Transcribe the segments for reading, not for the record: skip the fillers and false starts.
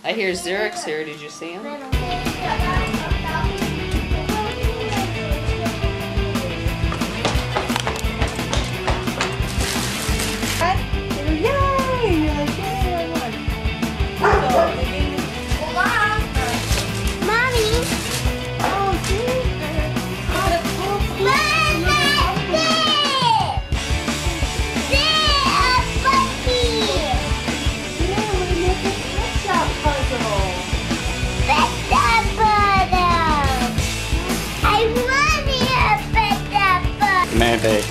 I hear Xerix here. Did you see him? Maybe.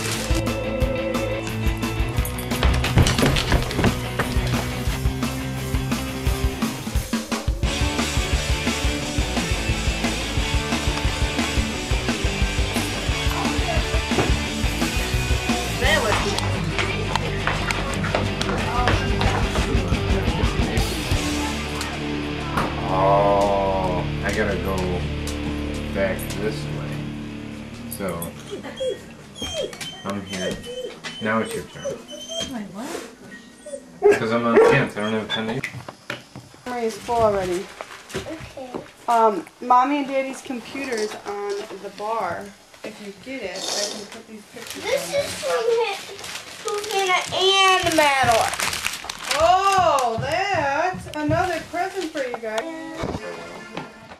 Oh, I gotta go back this way. So, I'm here. Now it's your turn. Wait, what? Because I'm on chance. I don't have time to eat. Memory is full already. Okay. Mommy and Daddy's computer's on the bar. If you get it, I can put these pictures This on is from Hannah and Madeline.